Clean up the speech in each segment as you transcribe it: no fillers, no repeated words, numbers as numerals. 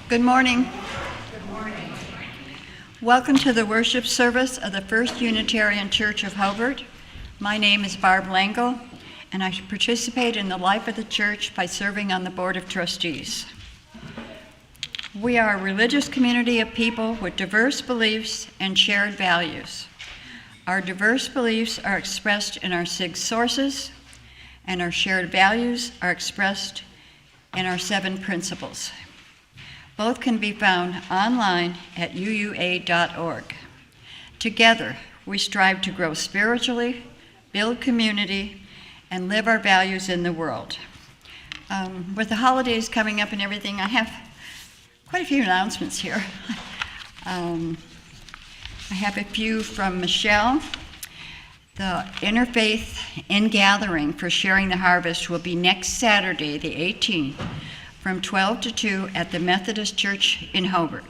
Good morning. Good morning. Welcome to the worship service of the First Unitarian Church of Hobart. My name is Barb Langle, and I participate in the life of the church by serving on the Board of Trustees. We are a religious community of people with diverse beliefs and shared values. Our diverse beliefs are expressed in our 6 sources, and our shared values are expressed in our 7 principles. Both can be found online at uua.org. Together, we strive to grow spiritually, build community, and live our values in the world. With the holidays coming up and everything, I have quite a few announcements here. I have a few from Michelle. The Interfaith Ingathering for Sharing the Harvest will be next Saturday, the 18th, from 12 to 2 at the Methodist Church in Hobart.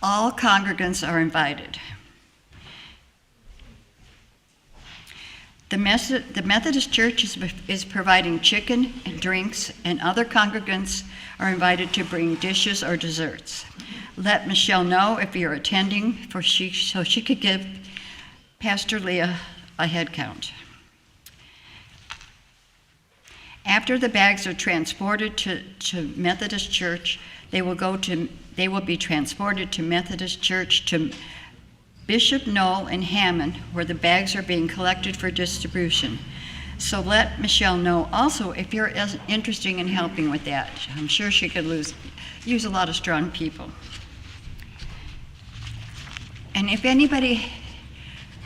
All congregants are invited. The Methodist Church is providing chicken and drinks, and other congregants are invited to bring dishes or desserts. Let Michelle know if you're attending so she could give Pastor Leah a head count. After the bags are transported to Methodist Church, they will be transported to Methodist Church to Bishop Knoll and Hammond, where the bags are being collected for distribution. So let Michelle know also if you're interested in helping with that. I'm sure she could use a lot of strong people. And if anybody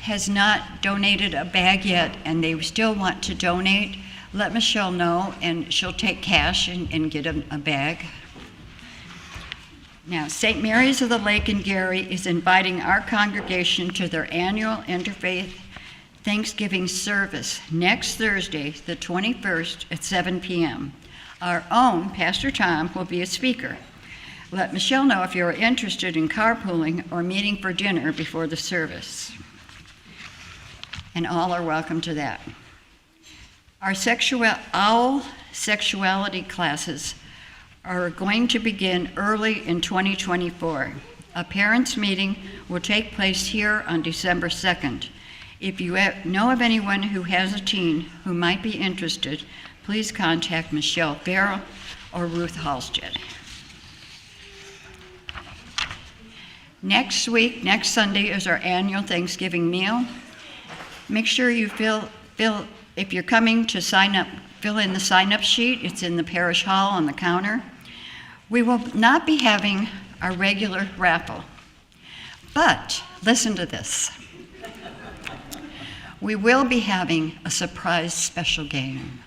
has not donated a bag yet and they still want to donate, let Michelle know, and she'll take cash and get a bag. Now, St. Mary's of the Lake in Gary is inviting our congregation to their annual Interfaith Thanksgiving service next Thursday, the 21st at 7 p.m. Our own Pastor Tom will be a speaker. Let Michelle know if you're interested in carpooling or meeting for dinner before the service. And all are welcome to that. Our sexuality classes are going to begin early in 2024. A parents' meeting will take place here on December 2nd. If you know of anyone who has a teen who might be interested, please contact Michelle Farrell or Ruth Halstead. Next Sunday is our annual Thanksgiving meal. Make sure you if you're coming to sign up, fill in the sign-up sheet. It's in the parish hall on the counter. We will not be having our regular raffle, but listen to this. We will be having a surprise special game.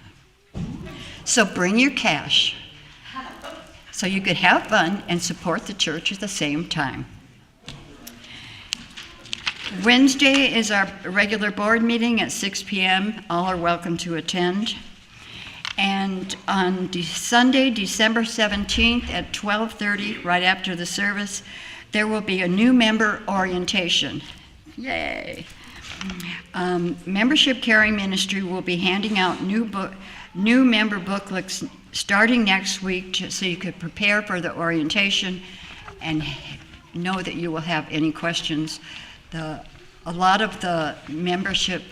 So bring your cash so you could have fun and support the church at the same time. Wednesday is our regular board meeting at 6 p.m. All are welcome to attend. And on Sunday, December 17th at 12:30, right after the service, there will be a new member orientation. Yay! Membership Caring Ministry will be handing out new member booklets starting next week so you could prepare for the orientation and know that you will have any questions. A lot of the Membership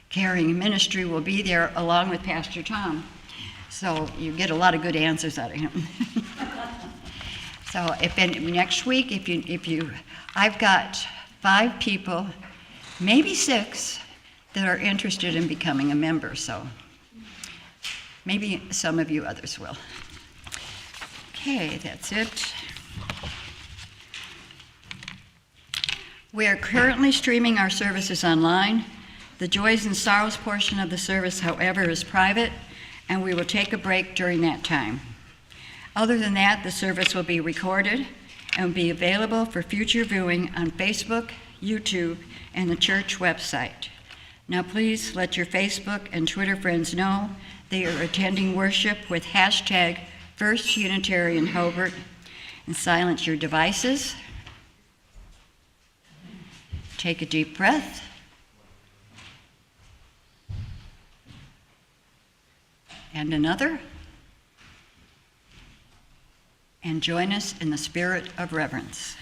Caring Ministry will be there along with Pastor Tom, so you get a lot of good answers out of him. So next week, I've got 5 people, maybe 6, that are interested in becoming a member, so maybe some of you others will. Okay, that's it. We are currently streaming our services online. The joys and sorrows portion of the service, however, is private, and we will take a break during that time. Other than that, the service will be recorded and will be available for future viewing on Facebook, YouTube, and the church website. Now please let your Facebook and Twitter friends know they are attending worship with hashtag First Unitarian Hobart, and silence your devices. Take a deep breath. And another. And join us in the spirit of reverence.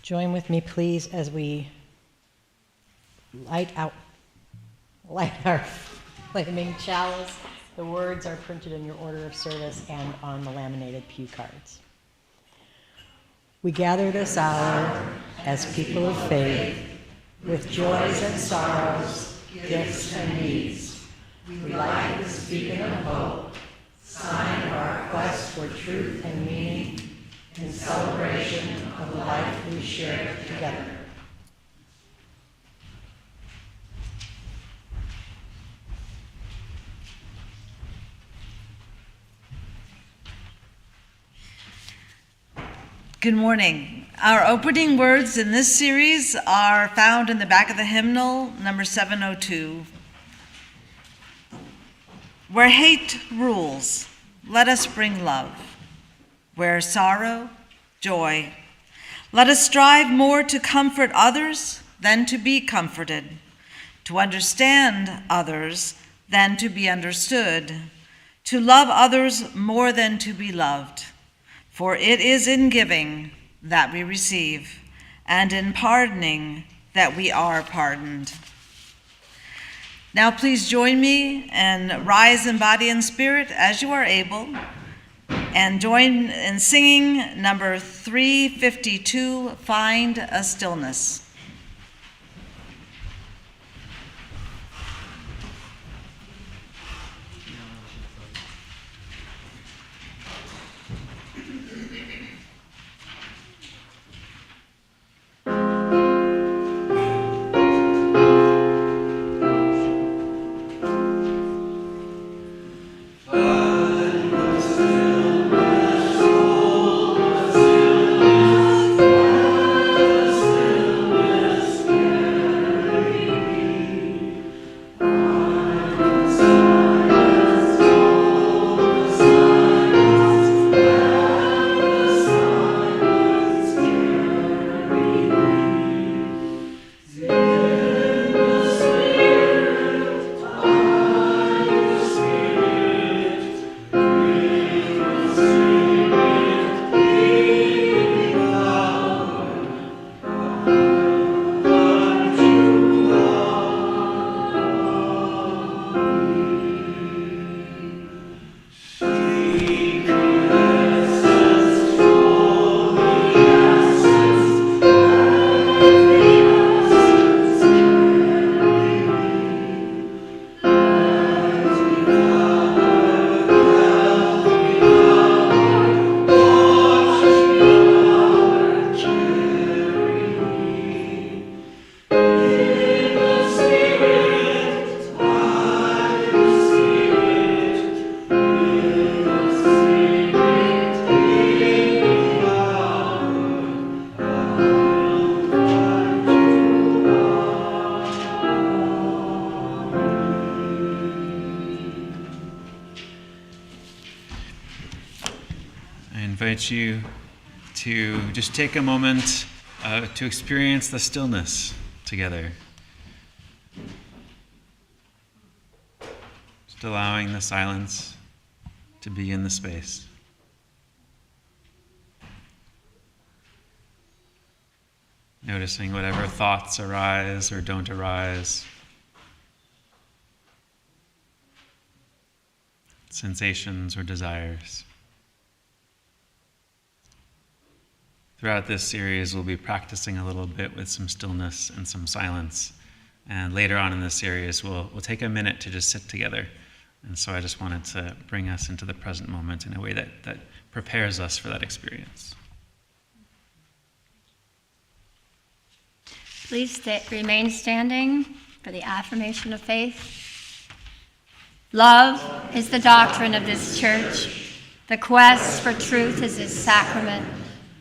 Join with me, please, as we light our flaming chalice. The words are printed in your order of service and on the laminated pew cards. We gather this hour as people of faith, with joys and sorrows, gifts and needs. We light this beacon of hope, sign of our quest for truth and meaning, in celebration of the life we share together. Good morning. Our opening words in this series are found in the back of the hymnal, number 702. Where hate rules, let us bring love. Where sorrow, joy. Let us strive more to comfort others than to be comforted, to understand others than to be understood, to love others more than to be loved. For it is in giving that we receive, and in pardoning that we are pardoned. Now please join me and rise in body and spirit as you are able, and join in singing number 352, Find a Stillness. Stillness. invite you to just take a moment to experience the stillness together. Just allowing the silence to be in the space. Noticing whatever thoughts arise or don't arise. Sensations or desires. Throughout this series, we'll be practicing a little bit with some stillness and some silence. And later on in this series, we'll take a minute to just sit together. And so I just wanted to bring us into the present moment in a way that prepares us for that experience. Please remain standing for the affirmation of faith. Love is the doctrine of this church. The quest for truth is its sacrament.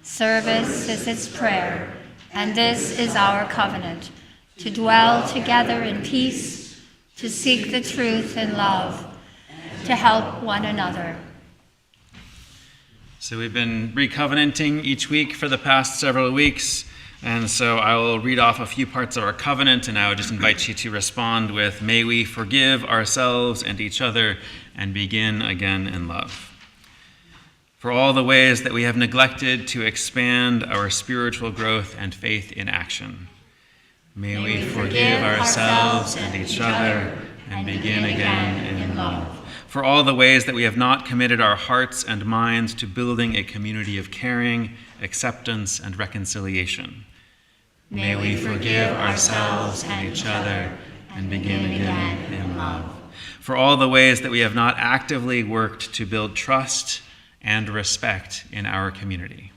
Service is its prayer. And this is our covenant, to dwell together in peace, to seek the truth in love, to help one another. So we've been recovenanting each week for the past several weeks. And so I will read off a few parts of our covenant, and I would just invite you to respond with, may we forgive ourselves and each other and begin again in love. For all the ways that we have neglected to expand our spiritual growth and faith in action. May we forgive ourselves and each other and begin again in love. For all the ways that we have not committed our hearts and minds to building a community of caring, acceptance, and reconciliation. May we forgive ourselves and each other and begin again in love. For all the ways that we have not actively worked to build trust and respect in our community.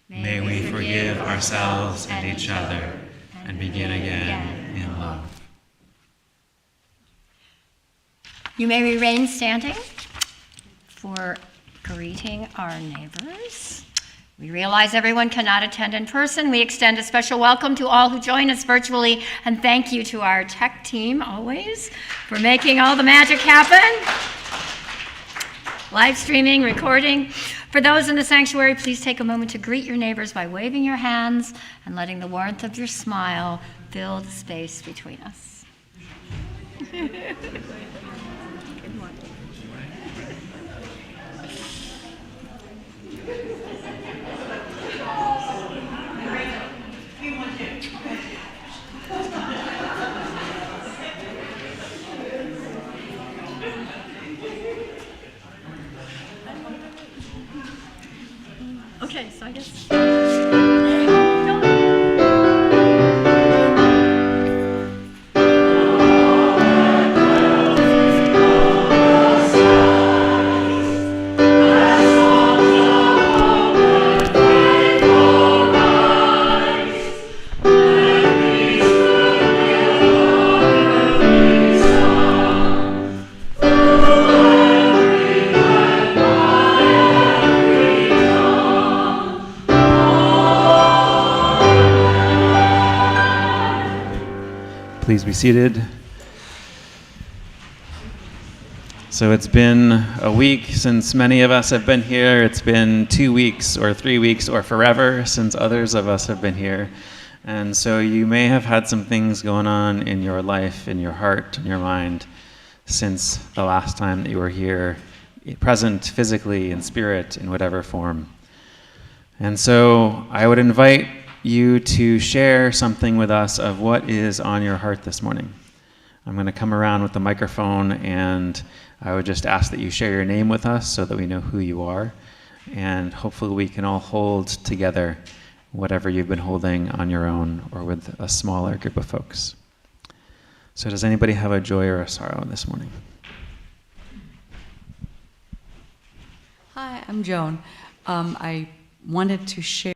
May we forgive ourselves and each other and begin again in love. You may remain standing for greeting our neighbors. We realize everyone cannot attend in person. We extend a special welcome to all who join us virtually, and thank you to our tech team always for making all the magic happen. Live streaming, recording. For those in the sanctuary, please take a moment to greet your neighbors by waving your hands and letting the warmth of your smile fill the space between us. Good morning. Okay, so I guess. Please be seated. So it's been a week since many of us have been here. It's been 2 weeks or 3 weeks or forever since others of us have been here. And so you may have had some things going on in your life, in your heart, in your mind, since the last time that you were here, present physically, in spirit, in whatever form. And so I would invite you to share something with us of what is on your heart this morning. I'm going to come around with the microphone, and I would just ask that you share your name with us so that we know who you are, and hopefully we can all hold together whatever you've been holding on your own or with a smaller group of folks. So does anybody have a joy or a sorrow this morning? Hi, I'm Joan. I wanted to share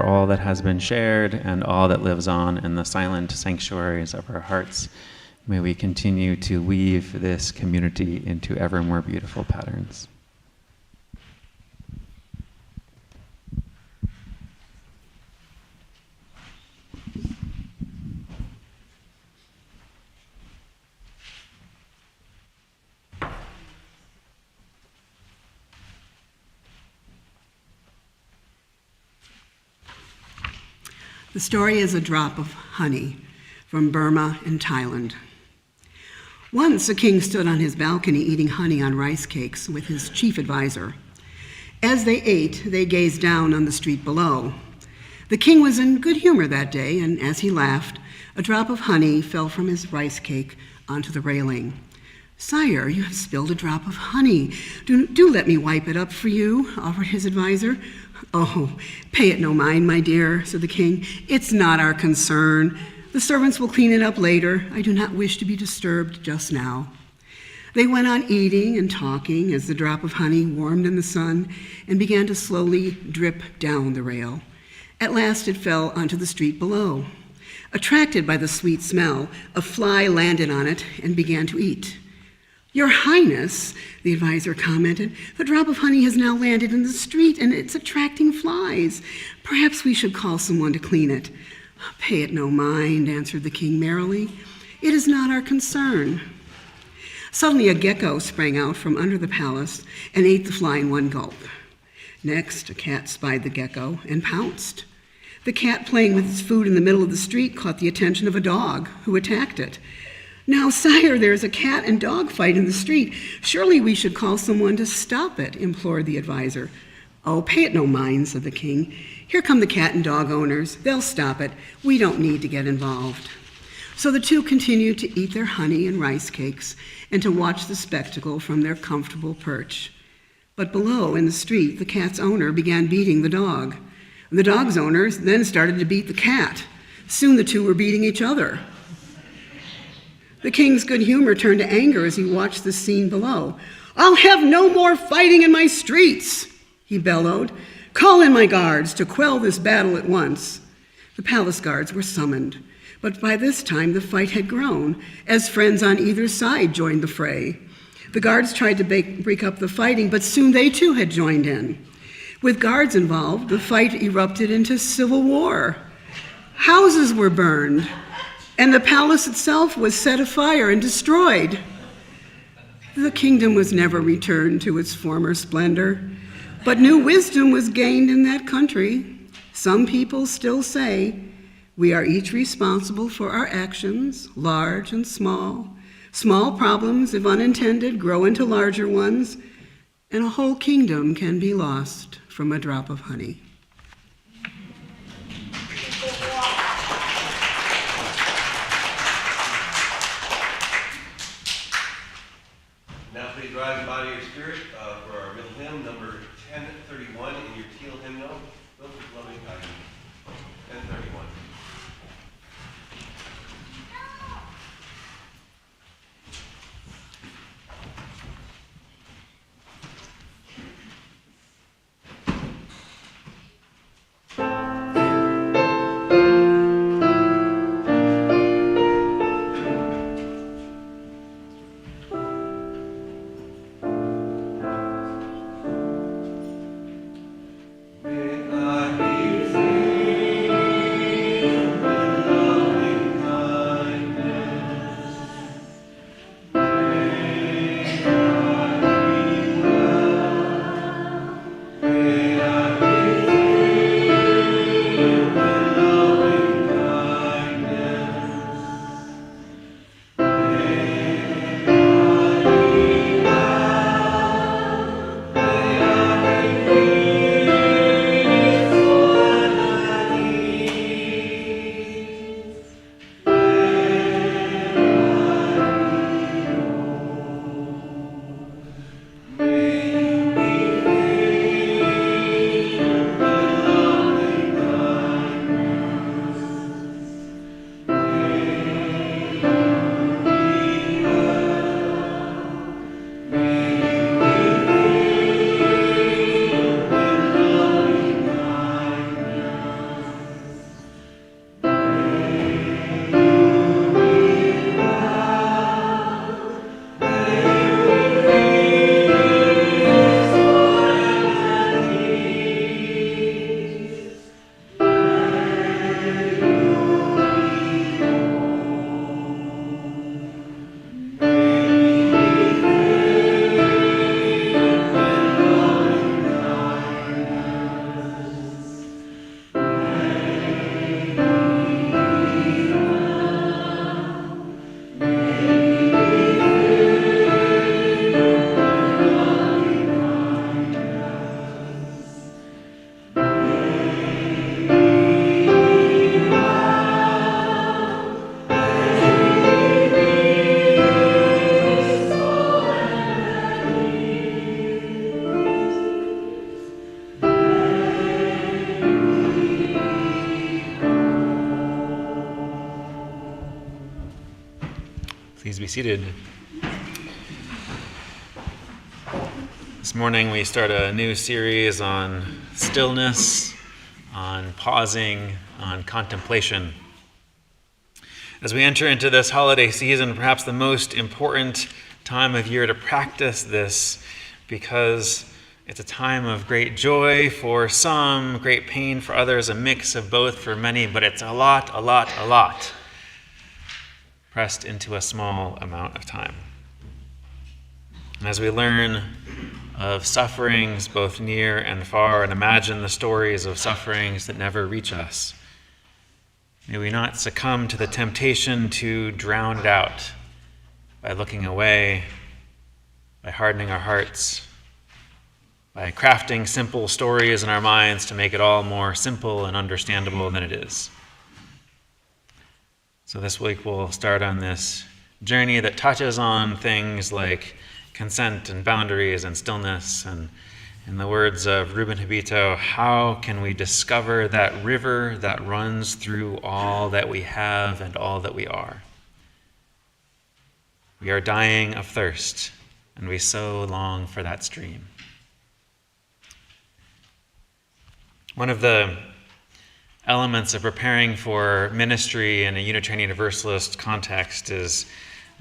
for all that has been shared and all that lives on in the silent sanctuaries of our hearts. May we continue to weave this community into ever more beautiful patterns. The story is A Drop of Honey from Burma and Thailand. Once a king stood on his balcony eating honey on rice cakes with his chief advisor. As they ate, they gazed down on the street below. The king was in good humor that day, and as he laughed, a drop of honey fell from his rice cake onto the railing. "Sire, you have spilled a drop of honey. Do let me wipe it up for you," offered his advisor. "Oh, pay it no mind, my dear," said the king. "It's not our concern. The servants will clean it up later. I do not wish to be disturbed just now." They went on eating and talking as the drop of honey warmed in the sun and began to slowly drip down the rail. At last it fell onto the street below. Attracted by the sweet smell, a fly landed on it and began to eat. "Your Highness," the advisor commented, "the drop of honey has now landed in the street and it's attracting flies. Perhaps we should call someone to clean it." "Pay it no mind," answered the king merrily. "It is not our concern." Suddenly a gecko sprang out from under the palace and ate the fly in one gulp. Next, a cat spied the gecko and pounced. The cat, playing with its food in the middle of the street, caught the attention of a dog who attacked it. "Now, sire, there is a cat and dog fight in the street. Surely we should call someone to stop it," implored the advisor. "Oh, pay it no mind," said the king. "Here come the cat and dog owners. They'll stop it. We don't need to get involved." So the two continued to eat their honey and rice cakes and to watch the spectacle from their comfortable perch. But below in the street, the cat's owner began beating the dog. And the dog's owners then started to beat the cat. Soon the two were beating each other. The king's good humor turned to anger as he watched the scene below. "I'll have no more fighting in my streets," he bellowed. "Call in my guards to quell this battle at once." The palace guards were summoned, but by this time the fight had grown, as friends on either side joined the fray. The guards tried to break up the fighting, but soon they too had joined in. With guards involved, the fight erupted into civil war. Houses were burned, and the palace itself was set afire and destroyed. The kingdom was never returned to its former splendor, but new wisdom was gained in that country. Some people still say, "We are each responsible for our actions, large and small. Small problems, if unintended, grow into larger ones, and a whole kingdom can be lost from a drop of honey." Now please rise in body or spirit for our middle hymn, number 1031 in your teal hymnal. Built with loving kindness. 1031. be seated. This morning we start a new series on stillness, on pausing, on contemplation. As we enter into this holiday season, perhaps the most important time of year to practice this, because it's a time of great joy for some, great pain for others, a mix of both for many, but it's a lot pressed into a small amount of time. And as we learn of sufferings both near and far, and imagine the stories of sufferings that never reach us, may we not succumb to the temptation to drown it out by looking away, by hardening our hearts, by crafting simple stories in our minds to make it all more simple and understandable than it is. So this week we'll start on this journey that touches on things like consent and boundaries and stillness, and in the words of Ruben Habito, how can we discover that river that runs through all that we have and all that we are? We are dying of thirst, and we so long for that stream. One of the elements of preparing for ministry in a Unitarian Universalist context is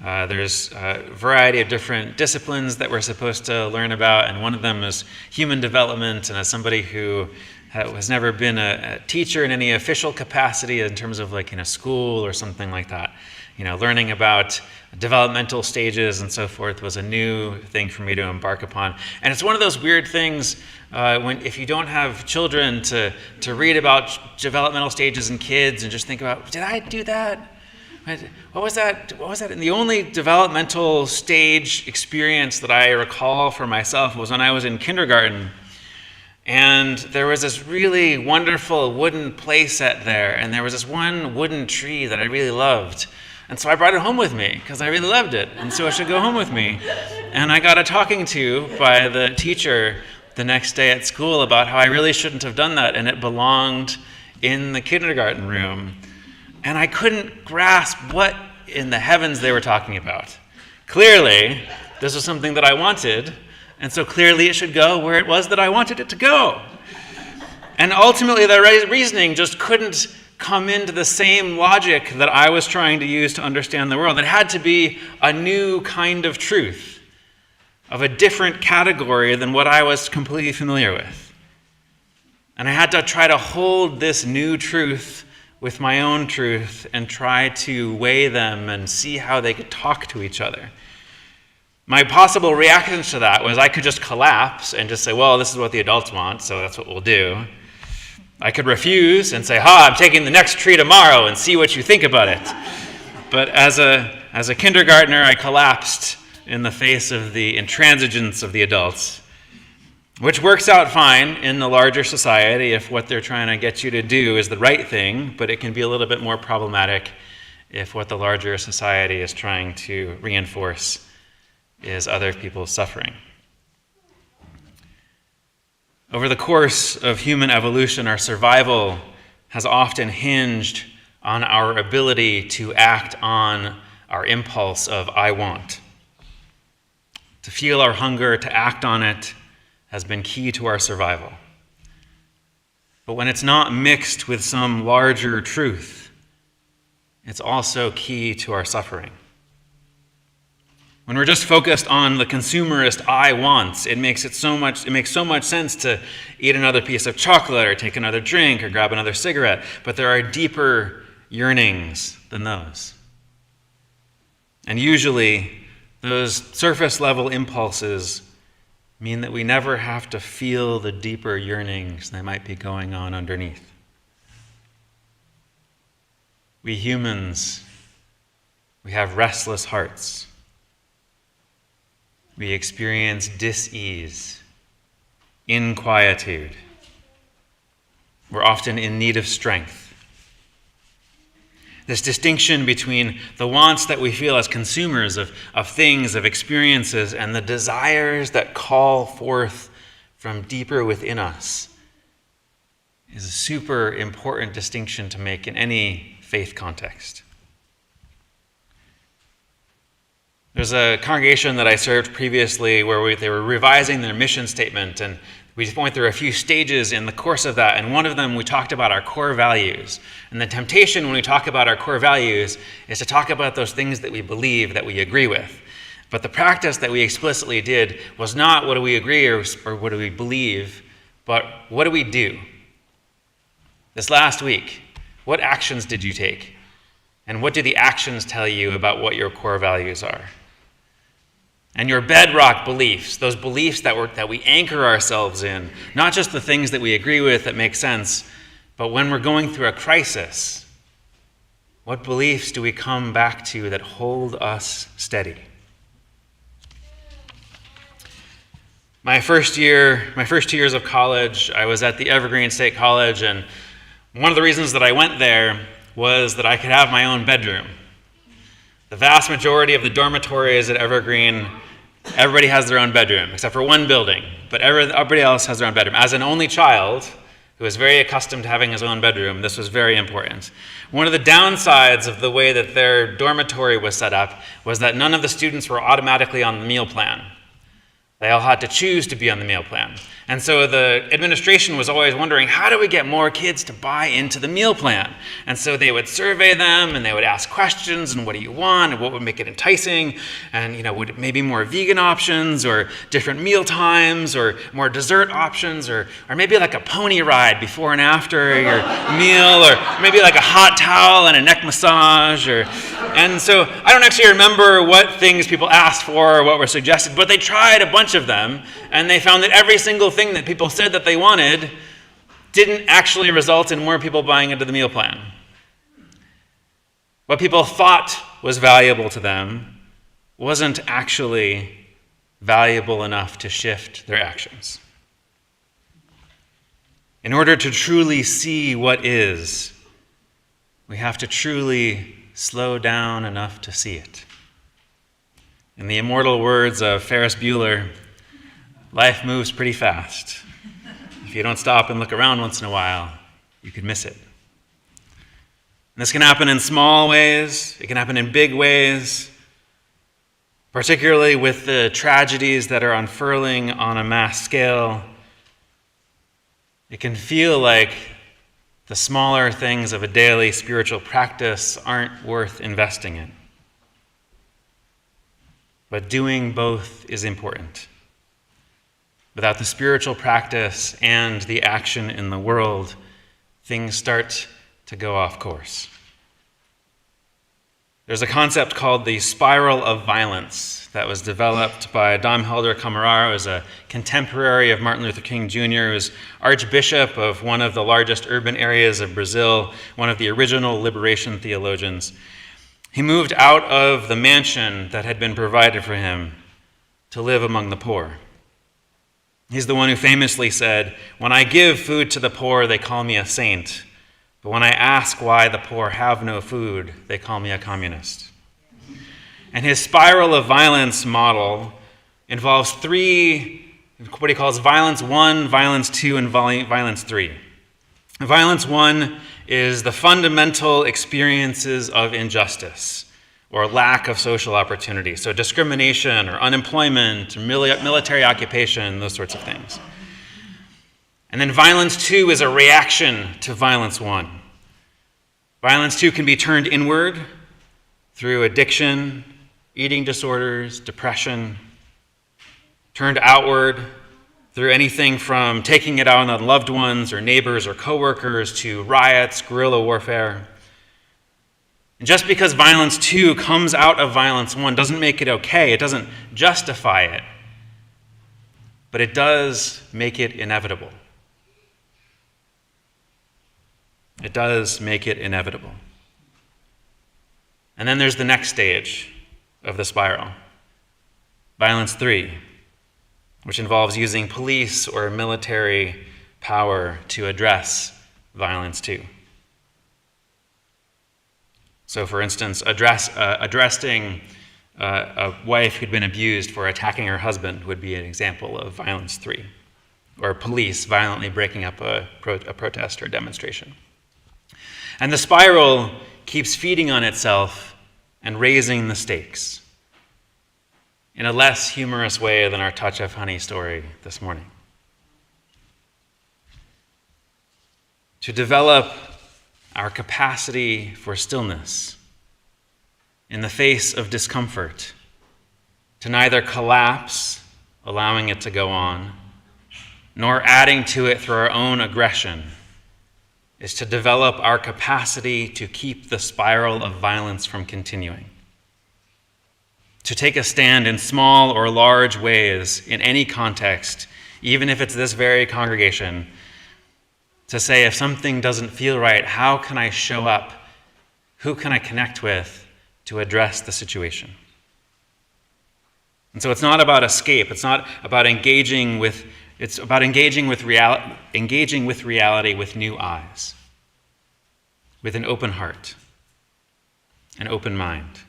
there's a variety of different disciplines that we're supposed to learn about, and one of them is human development. And as somebody who has never been a teacher in any official capacity in terms of like in a school or something like that, learning about developmental stages and so forth was a new thing for me to embark upon. And it's one of those weird things if you don't have children to read about developmental stages in kids and just think about, did I do that? What was that? And the only developmental stage experience that I recall for myself was when I was in kindergarten. And there was this really wonderful wooden play set there, and there was this one wooden tree that I really loved. And so I brought it home with me because I really loved it, and so it should go home with me. And I got a talking to by the teacher the next day at school about how I really shouldn't have done that, and it belonged in the kindergarten room. And I couldn't grasp what in the heavens they were talking about. Clearly, this was something that I wanted, and so clearly it should go where it was that I wanted it to go. And ultimately, the reasoning just couldn't come into the same logic that I was trying to use to understand the world. It had to be a new kind of truth, of a different category than what I was completely familiar with. And I had to try to hold this new truth with my own truth and try to weigh them and see how they could talk to each other. My possible reaction to that was I could just collapse and just say, well, this is what the adults want, so that's what we'll do. I could refuse and say, I'm taking the next tree tomorrow and see what you think about it. But as a kindergartner, I collapsed in the face of the intransigence of the adults, which works out fine in the larger society if what they're trying to get you to do is the right thing, but it can be a little bit more problematic if what the larger society is trying to reinforce is other people's suffering. Over the course of human evolution, our survival has often hinged on our ability to act on our impulse of I want. To feel our hunger, to act on it, has been key to our survival. But when it's not mixed with some larger truth, it's also key to our suffering. When we're just focused on the consumerist I wants, it makes so much sense to eat another piece of chocolate or take another drink or grab another cigarette, but there are deeper yearnings than those. And usually, those surface level impulses mean that we never have to feel the deeper yearnings that might be going on underneath. We humans, we have restless hearts. We experience dis-ease, inquietude. We're often in need of strength. This distinction between the wants that we feel as consumers of things, of experiences, and the desires that call forth from deeper within us is a super important distinction to make in any faith context. There's a congregation that I served previously where they were revising their mission statement, and we went through a few stages in the course of that, and one of them we talked about our core values. And the temptation when we talk about our core values is to talk about those things that we believe, that we agree with. But the practice that we explicitly did was not what do we agree or what do we believe, but what do we do? This last week, what actions did you take? And what do the actions tell you about what your core values are? And your bedrock beliefs, those beliefs that we anchor ourselves in, not just the things that we agree with that make sense, but when we're going through a crisis, what beliefs do we come back to that hold us steady? My first 2 years of college, I was at the Evergreen State College, and one of the reasons that I went there was that I could have my own bedroom. The vast majority of the dormitories at Evergreen, everybody has their own bedroom, except for one building, but everybody else has their own bedroom. As an only child who was very accustomed to having his own bedroom, this was very important. One of the downsides of the way that their dormitory was set up was that none of the students were automatically on the meal plan. They all had to choose to be on the meal plan. And so the administration was always wondering, how do we get more kids to buy into the meal plan? And so they would survey them, and they would ask questions, and what do you want, and what would make it enticing? And, would it maybe more vegan options, or different meal times, or more dessert options, or maybe like a pony ride before and after your meal, or maybe like a hot towel and a neck massage, and so I don't actually remember what things people asked for or what were suggested, but they tried a bunch of them, and they found that every single thing that people said that they wanted didn't actually result in more people buying into the meal plan. What people thought was valuable to them wasn't actually valuable enough to shift their actions. In order to truly see what is, we have to truly slow down enough to see it. In the immortal words of Ferris Bueller, life moves pretty fast. If you don't stop and look around once in a while, you could miss it. And this can happen in small ways, it can happen in big ways, particularly with the tragedies that are unfurling on a mass scale. It can feel like the smaller things of a daily spiritual practice aren't worth investing in. But doing both is important. Without the spiritual practice and the action in the world, things start to go off course. There's a concept called the spiral of violence that was developed by Dom Helder Camararo, who was a contemporary of Martin Luther King Jr., who was Archbishop of one of the largest urban areas of Brazil, one of the original liberation theologians. He moved out of the mansion that had been provided for him to live among the poor. He's the one who famously said, "When I give food to the poor, they call me a saint. But when I ask why the poor have no food, they call me a communist." And his spiral of violence model involves three, what he calls violence 1, violence 2, and violence 3. Violence 1 is the fundamental experiences of injustice or lack of social opportunity. So discrimination or unemployment, or military occupation, those sorts of things. And then violence 2 is a reaction to violence 1. Violence 2 can be turned inward through addiction, eating disorders, depression, turned outward through anything from taking it out on loved ones or neighbors or coworkers to riots, guerrilla warfare. And just because violence 2 comes out of violence 1 doesn't make it okay. It doesn't justify it. But it does make it inevitable. It does make it inevitable. And then there's the next stage of the spiral. Violence 3, which involves using police or military power to address violence 2. So, for instance, addressing a wife who'd been abused for attacking her husband would be an example of violence 3, or police violently breaking up a protest or demonstration. And the spiral keeps feeding on itself and raising the stakes. in a less humorous way than our touch of honey story this morning. To develop our capacity for stillness in the face of discomfort, to neither collapse, allowing it to go on, nor adding to it through our own aggression, is to develop our capacity to keep the spiral of violence from continuing. To take a stand in small or large ways in any context, even if it's this very congregation, to say if something doesn't feel right, how can I show up? Who can I connect with to address the situation? And so it's not about escape. It's not about engaging with reality with new eyes, with an open heart, an open mind,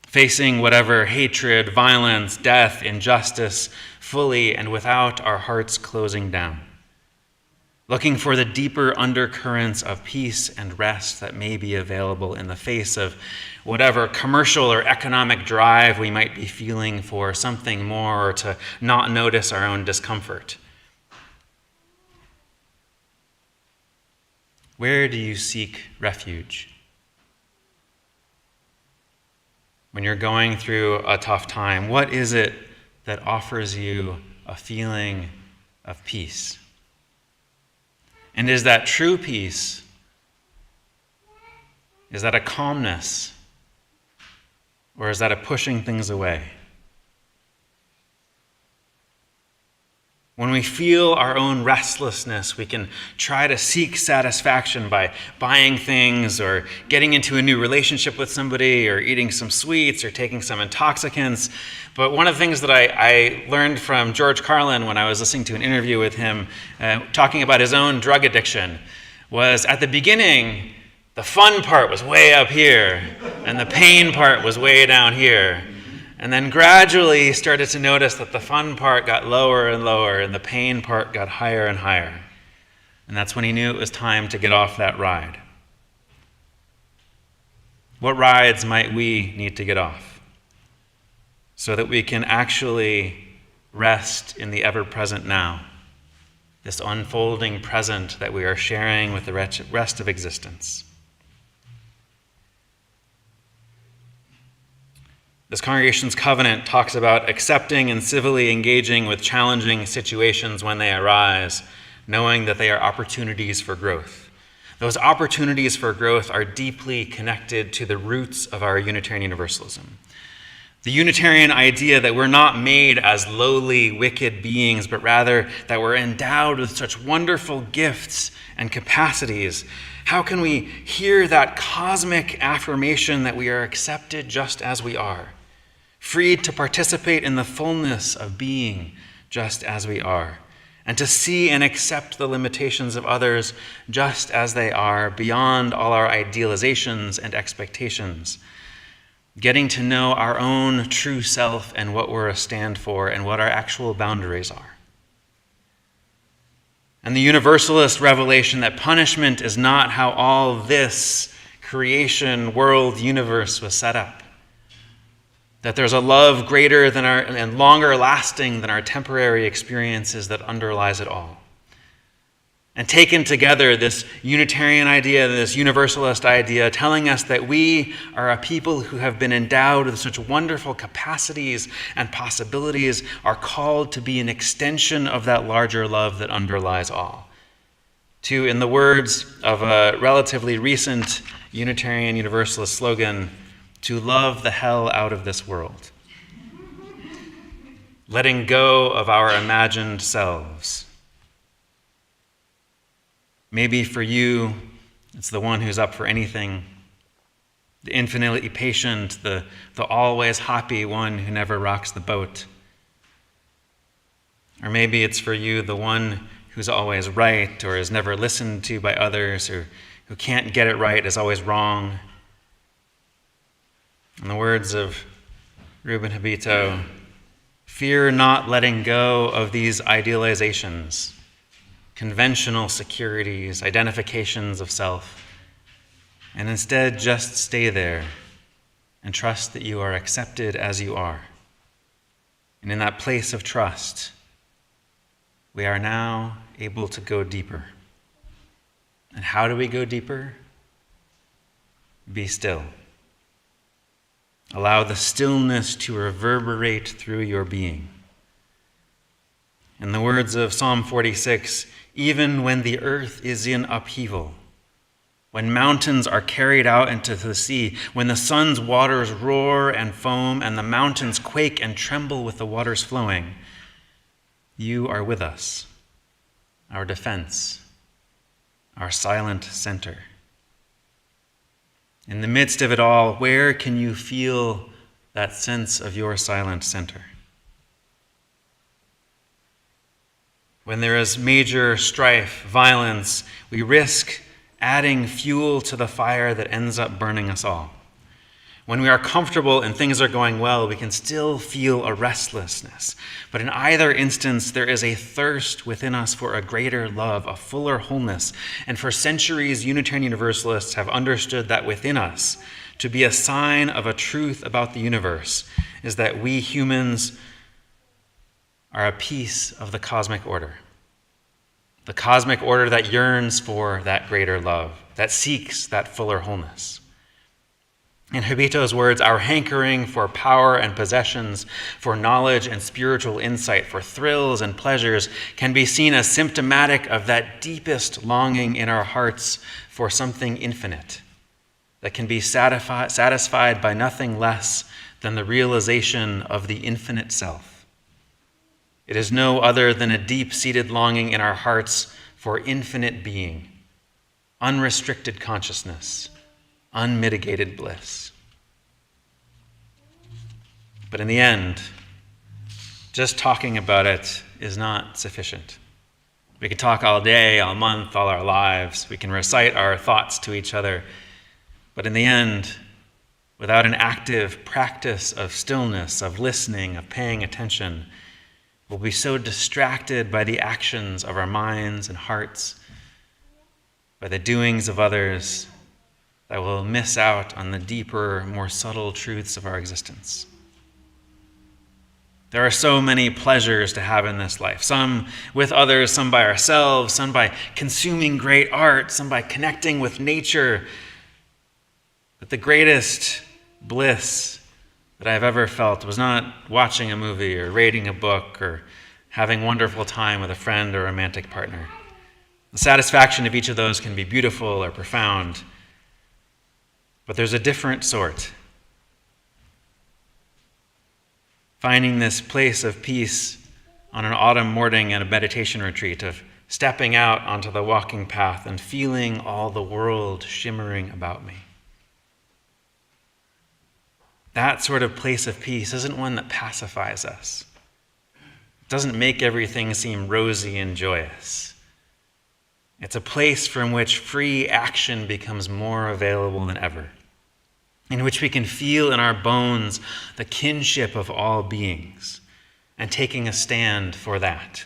facing whatever hatred, violence, death, injustice fully and without our hearts closing down, looking for the deeper undercurrents of peace and rest that may be available in the face of whatever commercial or economic drive we might be feeling for something more, or to not notice our own discomfort. Where do you seek refuge? When you're going through a tough time, what is it that offers you a feeling of peace? And is that true peace? Is that a calmness? Or is that a pushing things away? When we feel our own restlessness, we can try to seek satisfaction by buying things or getting into a new relationship with somebody or eating some sweets or taking some intoxicants. But one of the things that I learned from George Carlin when I was listening to an interview with him talking about his own drug addiction was at the beginning, the fun part was way up here and the pain part was way down here. And then gradually he started to notice that the fun part got lower and lower and the pain part got higher and higher. And that's when he knew it was time to get off that ride. What rides might we need to get off so that we can actually rest in the ever-present now, this unfolding present that we are sharing with the rest of existence? This congregation's covenant talks about accepting and civilly engaging with challenging situations when they arise, knowing that they are opportunities for growth. Those opportunities for growth are deeply connected to the roots of our Unitarian Universalism. The Unitarian idea that we're not made as lowly, wicked beings, but rather that we're endowed with such wonderful gifts and capacities. How can we hear that cosmic affirmation that we are accepted just as we are, freed to participate in the fullness of being just as we are, and to see and accept the limitations of others just as they are, beyond all our idealizations and expectations, getting to know our own true self and what we're a stand for and what our actual boundaries are. And the universalist revelation that punishment is not how all this creation, world, universe was set up. That there's a love greater than our and longer lasting than our temporary experiences that underlies it all. And taken together, this Unitarian idea, this Universalist idea, telling us that we are a people who have been endowed with such wonderful capacities and possibilities, are called to be an extension of that larger love that underlies all. To, in the words of a relatively recent Unitarian Universalist slogan, to love the hell out of this world. Letting go of our imagined selves. Maybe for you, it's the one who's up for anything, the infinitely patient, the always happy one who never rocks the boat. Or maybe it's for you, the one who's always right or is never listened to by others, or who can't get it right, is always wrong. In the words of Ruben Habito, fear not letting go of these idealizations, conventional securities, identifications of self, and instead just stay there and trust that you are accepted as you are, And in that place of trust, we are now able to go deeper. And how do we go deeper? Be still. Allow the stillness to reverberate through your being. In the words of Psalm 46, even when the earth is in upheaval, when mountains are carried out into the sea, when the sun's waters roar and foam, and the mountains quake and tremble with the waters flowing, you are with us, our defense, our silent center. In the midst of it all, where can you feel that sense of your silent center? When there is major strife, violence, we risk adding fuel to the fire that ends up burning us all. When we are comfortable and things are going well, we can still feel a restlessness. But in either instance, there is a thirst within us for a greater love, a fuller wholeness. And for centuries, Unitarian Universalists have understood that within us, to be a sign of a truth about the universe, is that we humans are a piece of the cosmic order. The cosmic order that yearns for that greater love, that seeks that fuller wholeness. In Habito's words, our hankering for power and possessions, for knowledge and spiritual insight, for thrills and pleasures, can be seen as symptomatic of that deepest longing in our hearts for something infinite that can be satisfied by nothing less than the realization of the infinite self. It is no other than a deep-seated longing in our hearts for infinite being, unrestricted consciousness, unmitigated bliss. But in the end, just talking about it is not sufficient. We can talk all day, all month, all our lives. We can recite our thoughts to each other. But in the end, without an active practice of stillness, of listening, of paying attention, we'll be so distracted by the actions of our minds and hearts, by the doings of others, that we'll miss out on the deeper, more subtle truths of our existence. There are so many pleasures to have in this life, some with others, some by ourselves, some by consuming great art, some by connecting with nature. But the greatest bliss that I've ever felt was not watching a movie or reading a book or having wonderful time with a friend or romantic partner. The satisfaction of each of those can be beautiful or profound, but there's a different sort. Finding this place of peace on an autumn morning at a meditation retreat, of stepping out onto the walking path and feeling all the world shimmering about me. That sort of place of peace isn't one that pacifies us. It doesn't make everything seem rosy and joyous. It's a place from which free action becomes more available than ever, in which we can feel in our bones the kinship of all beings and taking a stand for that.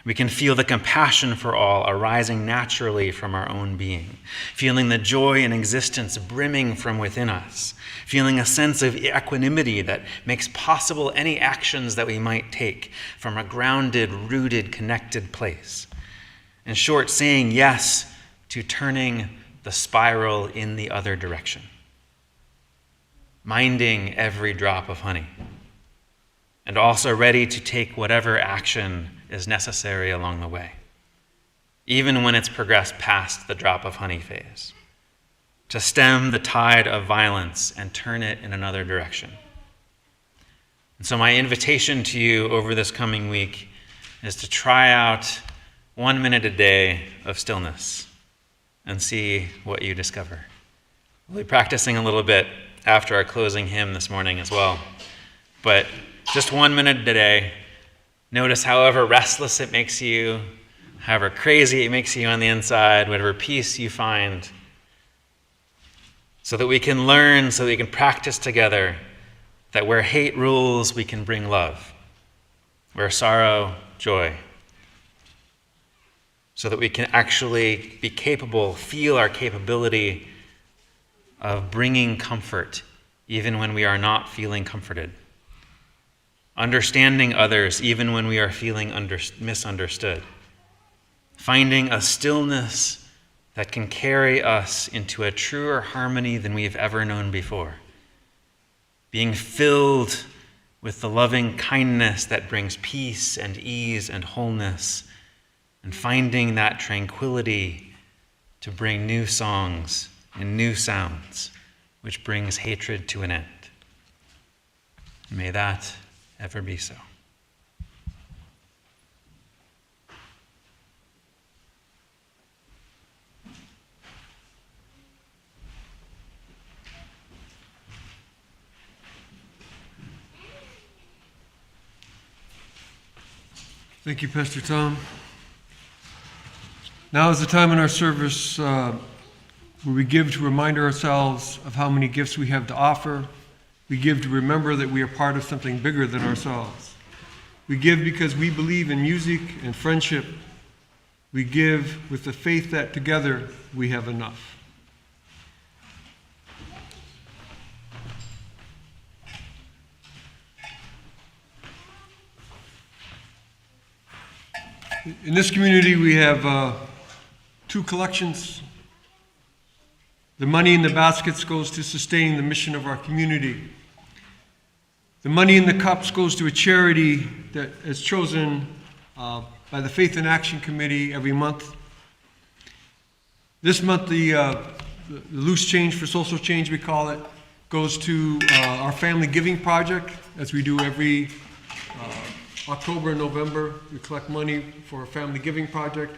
We can feel the compassion for all arising naturally from our own being, feeling the joy in existence brimming from within us, feeling a sense of equanimity that makes possible any actions that we might take from a grounded, rooted, connected place. In short, saying yes to turning the spiral in the other direction, minding every drop of honey, and also ready to take whatever action is necessary along the way, even when it's progressed past the drop of honey phase, to stem the tide of violence and turn it in another direction. And so my invitation to you over this coming week is to try out 1 minute a day of stillness and see what you discover. We'll be practicing a little bit after our closing hymn this morning as well, but just 1 minute a day. Notice however restless it makes you, however crazy it makes you on the inside, whatever peace you find, so that we can learn, so that we can practice together that where hate rules, we can bring love. Where sorrow, joy. So that we can actually be capable, feel our capability of bringing comfort even when we are not feeling comforted. understanding others even when we are feeling misunderstood, finding a stillness that can carry us into a truer harmony than we have ever known before, being filled with the loving kindness that brings peace and ease and wholeness, and finding that tranquility to bring new songs and new sounds, which brings hatred to an end. May that ever be so. Thank you, Pastor Tom. Now is the time in our service where we give to remind ourselves of how many gifts we have to offer. We give to remember that we are part of something bigger than ourselves. We give because we believe in music and friendship. We give with the faith that together we have enough. In this community, we have two collections. The money in the baskets goes to sustaining the mission of our community. The money in the cups goes to a charity that is chosen by the Faith in Action Committee every month. This month, the loose change for social change, we call it, goes to our Family Giving Project, as we do every October and November. We collect money for a Family Giving Project.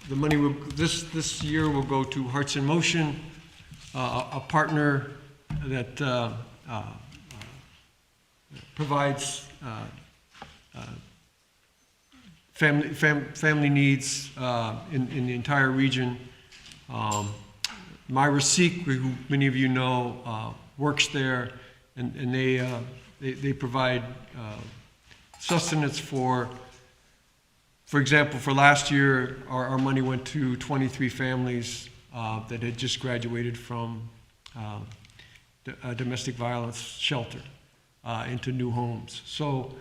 The money this year will go to Hearts in Motion, a partner that provides family needs in the entire region. Myra Seek, who many of you know, works there, and they provide sustenance for example, for last year, our money went to 23 families that had just graduated from a domestic violence shelter into new homes. So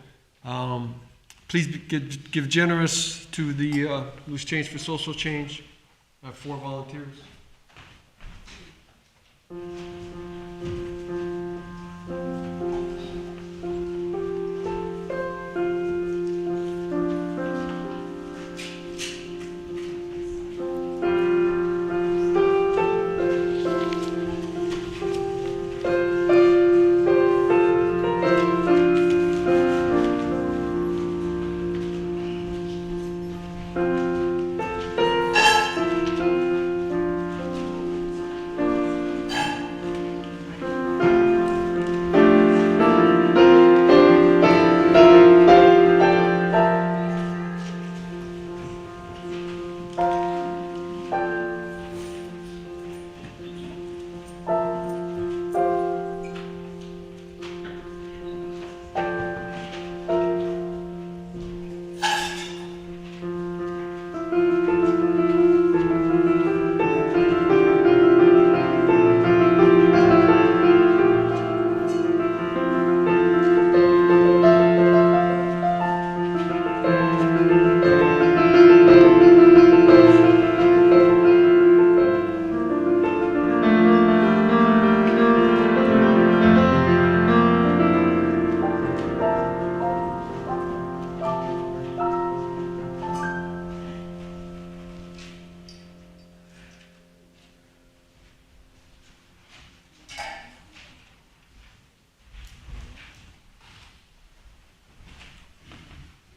please give generous to the Loose Change for Social Change. I have 4 volunteers.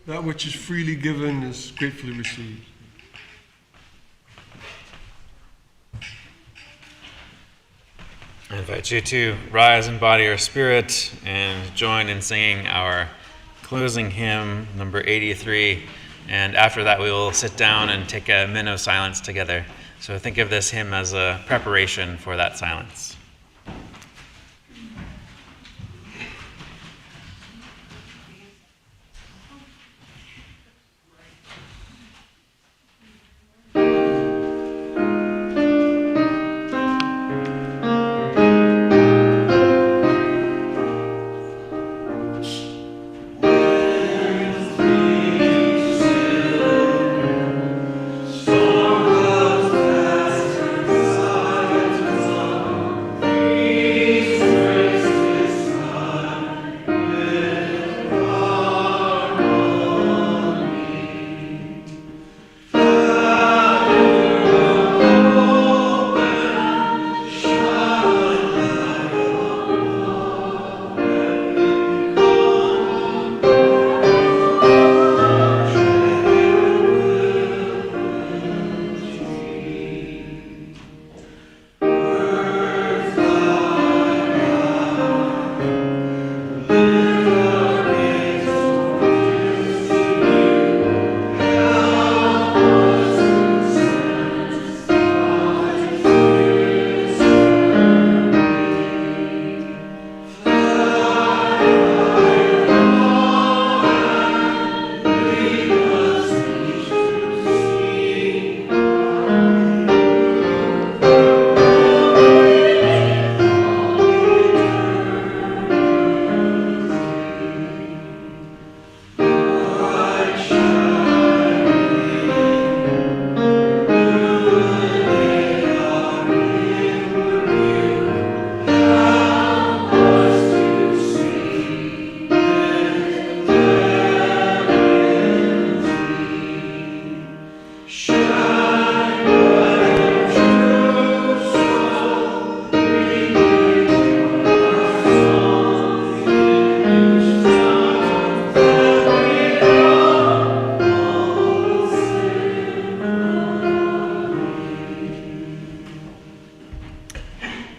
That which is freely given is gratefully received. I invite you to rise in body or spirit and join in singing our closing hymn, number 83. And after that, we will sit down and take a minute of silence together. So think of this hymn as a preparation for that silence.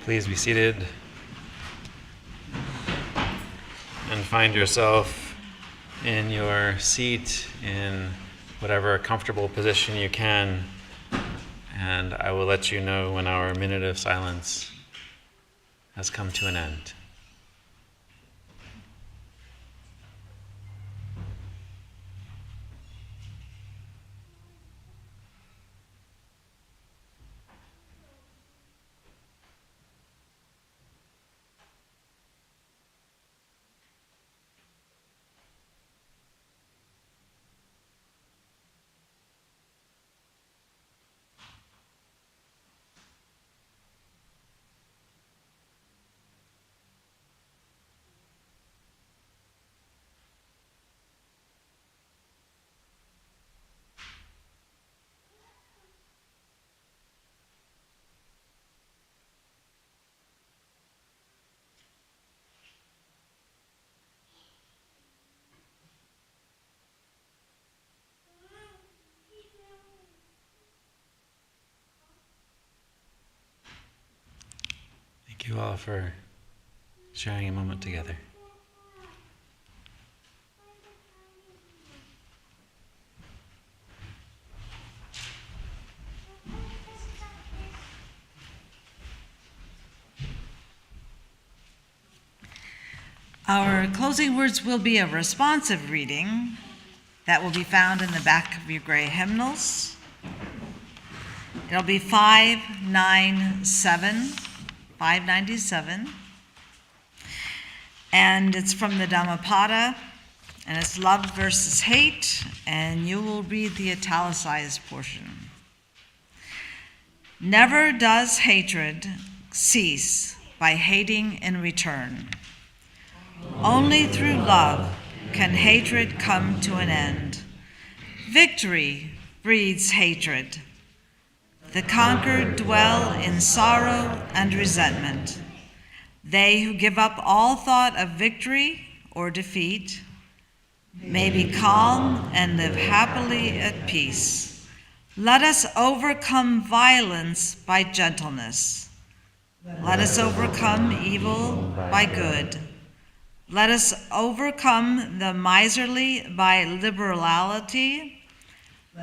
Please be seated and find yourself in your seat in whatever comfortable position you can, and I will let you know when our minute of silence has come to an end. Thank you all for sharing a moment together. Our closing words will be a responsive reading that will be found in the back of your gray hymnals. It'll be 597, and it's from the Dhammapada, and it's love versus hate, and you will read the italicized portion. Never does hatred cease by hating in return. Only through love can hatred come to an end. Victory breeds hatred. The conquered dwell in sorrow and resentment. They who give up all thought of victory or defeat may be calm and live happily at peace. Let us overcome violence by gentleness. Let us overcome evil by good. Let us overcome the miserly by liberality.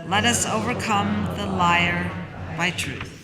Let us overcome the liar by truth.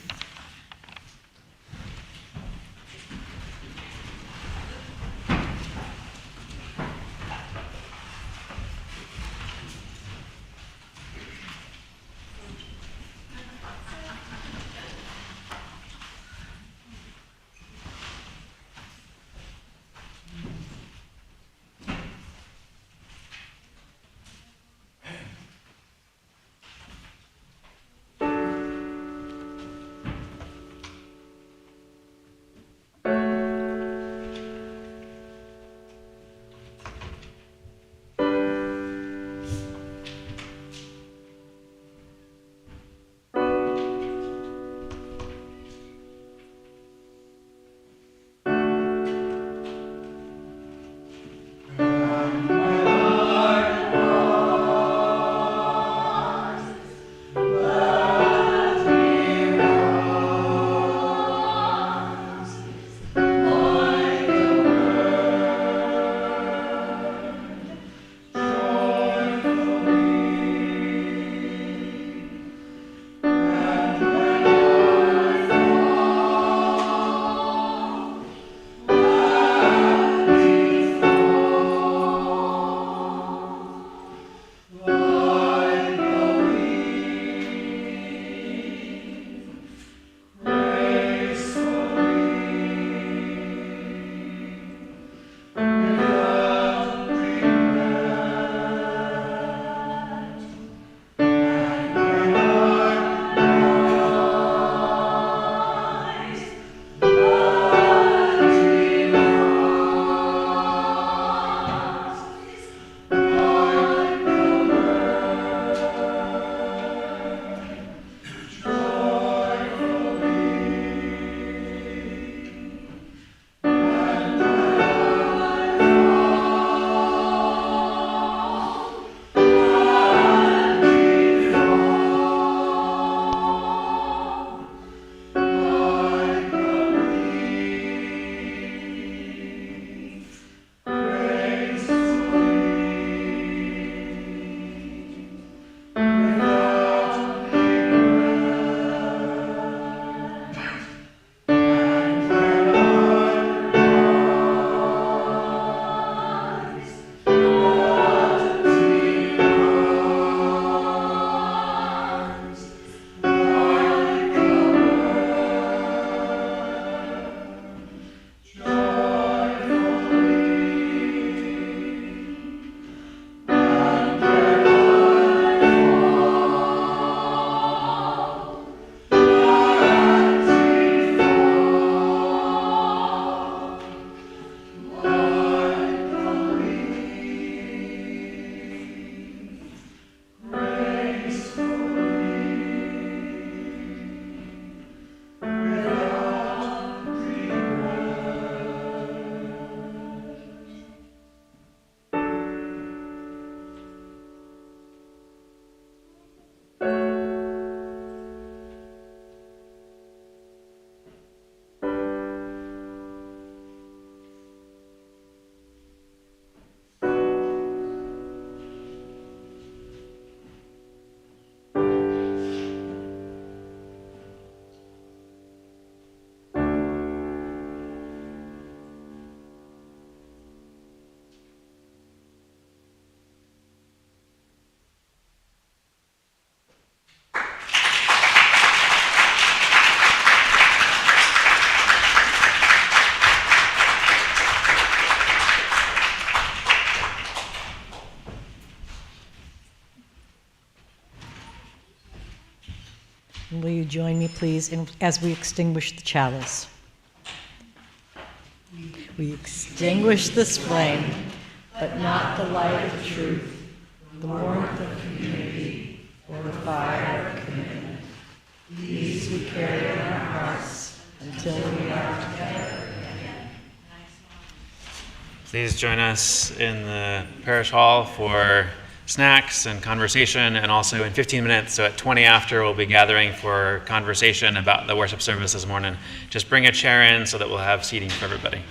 And will you join me, please, as we extinguish the chalice? We extinguish this flame, but not the light of truth, the warmth of community, or the fire of commitment. These we carry in our hearts until we are together again. Please join us in the parish hall for snacks and conversation, and also in 15 minutes, so at 20 after, we'll be gathering for conversation about the worship service this morning. Just bring a chair in so that we'll have seating for everybody.